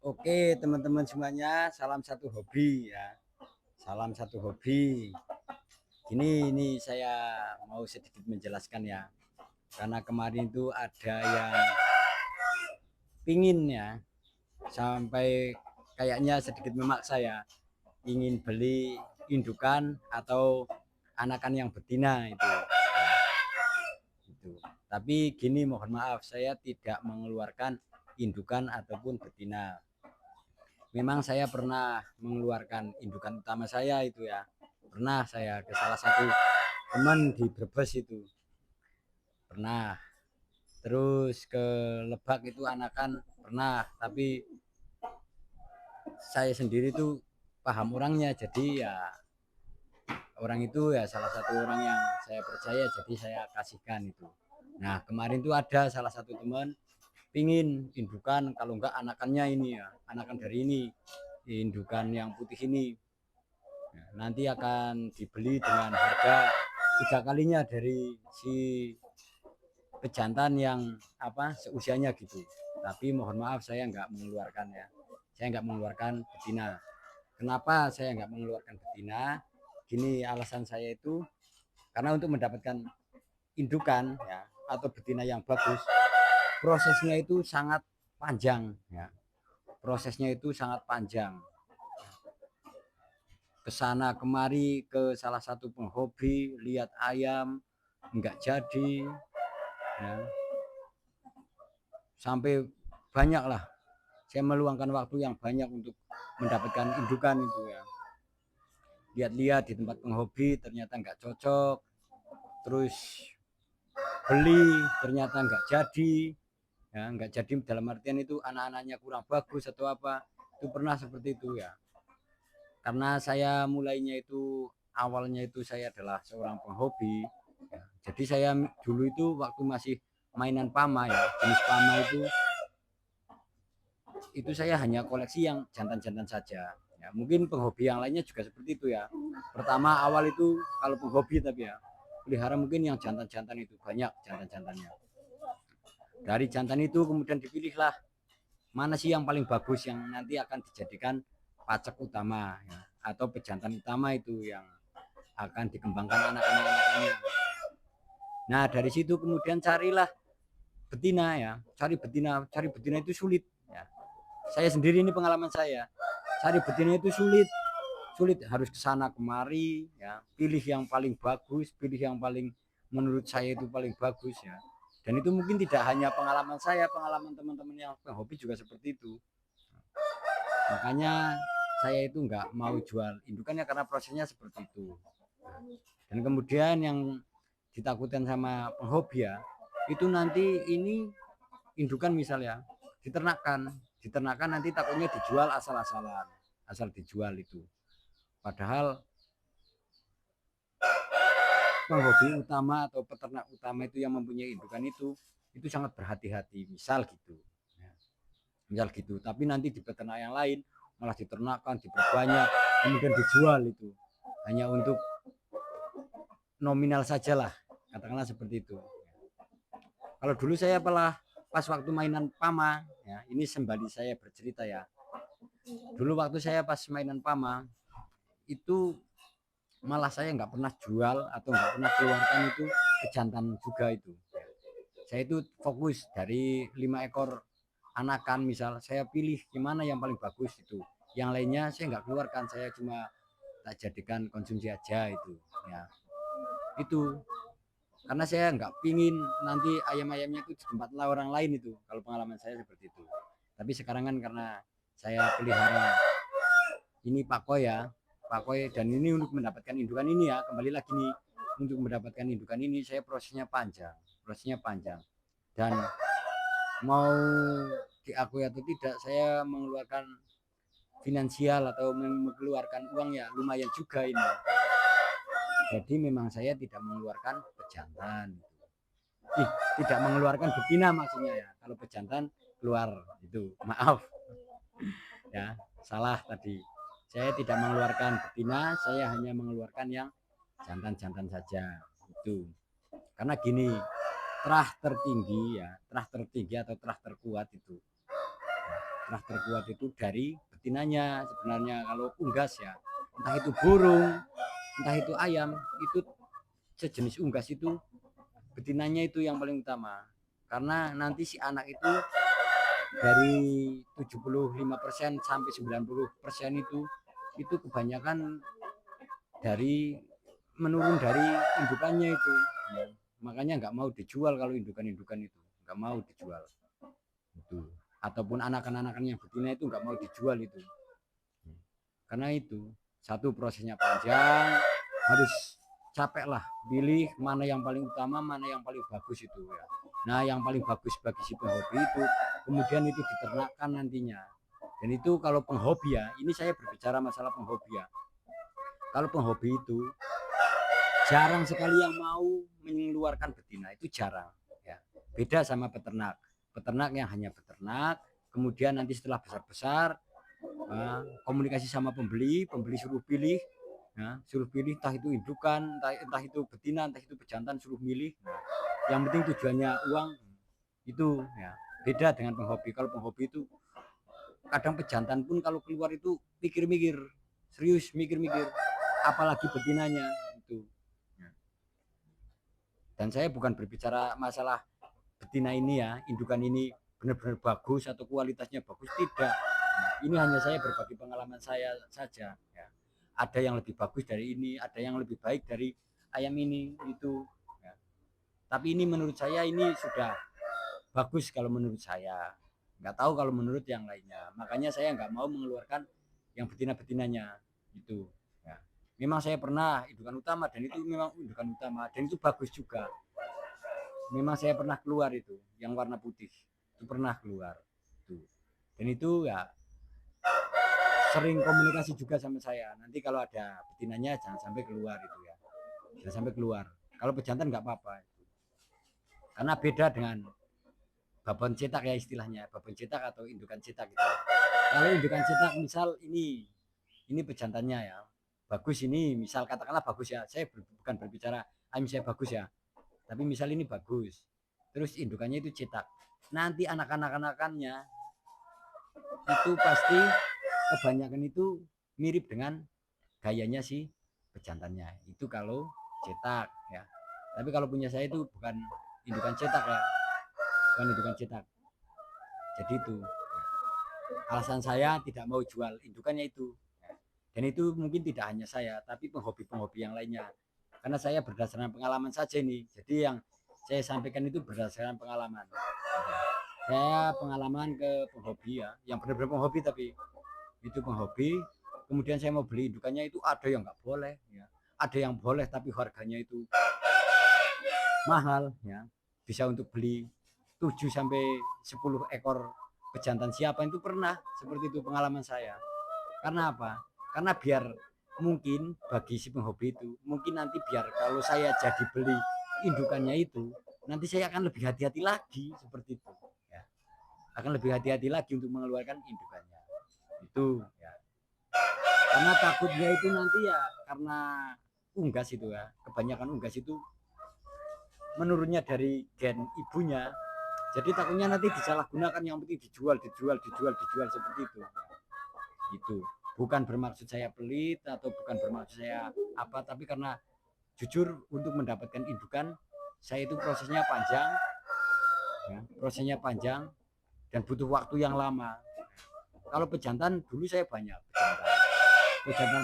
Oke, teman-teman semuanya, salam satu hobi ya. Salam satu hobi. Ini saya mau sedikit menjelaskan ya. Karena kemarin itu ada yang pingin ya, sampai kayaknya sedikit memaksa ya, ingin beli indukan atau anakan yang betina itu. Gitu. Tapi gini, mohon maaf, saya tidak mengeluarkan indukan ataupun betina. Memang saya pernah mengeluarkan indukan utama saya itu ya. Pernah saya ke salah satu teman di Brebes itu. Pernah. Terus ke Lebak itu anakan pernah, tapi saya sendiri tuh paham orangnya, jadi ya orang itu ya salah satu orang yang saya percaya, jadi saya kasihkan itu. Nah kemarin tuh ada salah satu teman pingin indukan, kalau enggak anakannya ini ya, anakan dari ini, indukan yang putih ini. Nah, nanti akan dibeli dengan harga 3 kalinya dari si pejantan yang seusianya gitu. Tapi mohon maaf saya nggak mengeluarkan ya. Saya nggak mengeluarkan betina. Kenapa saya nggak mengeluarkan betina? Gini alasan saya itu, karena untuk mendapatkan indukan ya atau betina yang bagus, prosesnya itu sangat panjang ya. Prosesnya itu sangat panjang. Kesana kemari ke salah satu penghobi, lihat ayam nggak jadi ya, sampai banyak lah saya meluangkan waktu yang banyak untuk mendapatkan indukan itu ya. Lihat-lihat di tempat penghobi ternyata nggak cocok, terus beli ternyata nggak jadi ya, nggak jadi dalam artian itu anak-anaknya kurang bagus atau apa, itu pernah seperti itu ya. Karena saya mulainya itu, awalnya itu saya adalah seorang penghobi ya. Jadi saya dulu itu waktu masih mainan pama ya, jenis pama itu saya hanya koleksi yang jantan-jantan saja ya. Mungkin penghobi yang lainnya juga seperti itu ya. Pertama awal itu kalau penghobi tapi ya pelihara mungkin yang jantan-jantan, itu banyak jantan-jantannya. Dari jantan itu kemudian dipilihlah mana sih yang paling bagus yang nanti akan dijadikan pacak utama ya, atau pejantan utama itu yang akan dikembangkan anak-anaknya. Nah dari situ kemudian carilah betina ya, cari betina itu sulit ya. Saya sendiri ini pengalaman saya, cari betina itu sulit, harus kesana kemari ya, pilih yang paling bagus, pilih yang paling menurut saya itu paling bagus ya. Dan itu mungkin tidak hanya pengalaman saya, pengalaman teman-teman yang hobi juga seperti itu. Makanya saya itu nggak mau jual indukannya karena prosesnya seperti itu. Dan kemudian yang ditakutkan sama penghobi ya, itu nanti ini indukan misalnya diternakan nanti takutnya dijual asal-asalan, asal dijual itu. Padahal penghobi utama atau peternak utama itu yang mempunyai indukan itu sangat berhati-hati, misal gitu ya, misal gitu. Tapi nanti di peternak yang lain malah diternakan, diperbanyak, kemudian dijual itu hanya untuk nominal sajalah, katakanlah seperti itu. Kalau dulu saya pas waktu mainan pama ya, ini sembari saya bercerita ya, dulu waktu saya pas mainan pama itu malah saya nggak pernah jual atau nggak pernah keluarkan itu ke jantan juga itu. Saya itu fokus dari 5 ekor anakan, misal saya pilih gimana yang paling bagus itu, yang lainnya saya nggak keluarkan, saya cuma tak jadikan konsumsi aja itu ya. Itu karena saya nggak pingin nanti ayam-ayamnya itu ditempatlah orang lain itu, kalau pengalaman saya seperti itu. Tapi sekarang kan karena saya pelihara ini pakoi ya, pakoi, dan ini untuk mendapatkan indukan ini ya, kembali lagi nih, untuk mendapatkan indukan ini saya prosesnya panjang dan mau diakui atau tidak saya mengeluarkan finansial atau mengeluarkan uang ya lumayan juga ini. Jadi memang saya tidak mengeluarkan pejantan, tidak mengeluarkan betina maksudnya ya. Kalau pejantan keluar itu, maaf ya, salah tadi. Saya tidak mengeluarkan betina, saya hanya mengeluarkan yang jantan-jantan saja itu. Karena gini, terah tertinggi ya, terah tertinggi atau terah terkuat itu Terah terkuat itu dari betinanya sebenarnya. Kalau unggas ya, entah itu burung, entah itu ayam, itu sejenis unggas itu betinanya itu yang paling utama. Karena nanti si anak dari 75% sampai 90% itu kebanyakan dari menurun dari indukannya itu. Ya, makanya nggak mau dijual kalau indukan-indukan itu nggak mau dijual itu, ataupun anakan-anakan yang betina itu nggak mau dijual itu, karena itu satu prosesnya panjang, harus capek lah pilih mana yang paling utama, mana yang paling bagus itu ya. Nah yang paling bagus bagi si penghobi itu kemudian itu diternakan nantinya. Dan itu kalau penghobi ya, ini saya berbicara masalah penghobi ya, kalau penghobi itu jarang sekali yang mau mengeluarkan betina, itu jarang ya. Beda sama peternak, peternak yang hanya peternak, kemudian nanti setelah besar-besar komunikasi sama pembeli, pembeli suruh pilih, suruh pilih entah itu indukan, entah itu betina, entah itu pejantan, suruh milih. Yang penting tujuannya uang itu ya. Beda dengan penghobi. Kalau penghobi itu kadang pejantan pun kalau keluar itu mikir-mikir, serius mikir-mikir, apalagi betinanya itu. Dan saya bukan berbicara masalah betina ini ya, indukan ini benar-benar bagus atau kualitasnya bagus, tidak. Ini hanya saya berbagi pengalaman saya saja ya. Ada yang lebih bagus dari ini, ada yang lebih baik dari ayam ini itu ya. Tapi ini menurut saya ini sudah bagus kalau menurut saya, nggak tahu kalau menurut yang lainnya. Makanya saya nggak mau mengeluarkan yang betina-betinanya itu ya. Memang saya pernah indukan utama dan itu memang indukan utama dan itu bagus juga. Memang saya pernah keluar itu yang warna putih itu pernah keluar tuh. Dan itu ya sering komunikasi juga sama saya, nanti kalau ada betinanya jangan sampai keluar itu ya, jangan sampai keluar. Kalau pejantan nggak apa-apa itu. Karena beda dengan babon cetak ya istilahnya, babon cetak atau indukan cetak gitu. Kalau indukan cetak misal ini pejantannya ya bagus, ini misal katakanlah bagus ya, saya bukan berbicara ayam saya bagus ya, tapi misal ini bagus, terus indukannya itu cetak, nanti anak-anak-anakannya itu pasti kebanyakan itu mirip dengan gayanya si pejantannya itu kalau cetak ya. Tapi kalau punya saya itu bukan indukan cetak ya, bukan indukan cetak. Jadi itu alasan saya tidak mau jual indukannya itu. Dan itu mungkin tidak hanya saya, tapi penghobi-penghobi yang lainnya. Karena saya berdasarkan pengalaman saja nih. Jadi yang saya sampaikan itu berdasarkan pengalaman. Saya pengalaman ke penghobi ya, yang benar-benar penghobi, tapi itu penghobi. Kemudian saya mau beli indukannya itu ada yang nggak boleh ya, ada yang boleh tapi harganya itu mahal ya. Bisa untuk beli 7 sampai 10 ekor pejantan siapa itu pernah seperti itu pengalaman saya. Karena apa? Karena biar mungkin bagi si penghobi itu mungkin nanti biar kalau saya jadi beli indukannya itu nanti saya akan lebih hati-hati lagi seperti itu ya. Akan lebih hati-hati lagi untuk mengeluarkan indukannya itu ya. Karena takutnya itu nanti ya karena unggas itu ya, kebanyakan unggas itu menurunnya dari gen ibunya, jadi takutnya nanti disalahgunakan, yang penting dijual seperti itu. Itu bukan bermaksud saya pelit atau bukan bermaksud saya apa, tapi karena jujur untuk mendapatkan indukan saya itu prosesnya panjang ya, prosesnya panjang dan butuh waktu yang lama. Kalau pejantan dulu saya banyak pejantan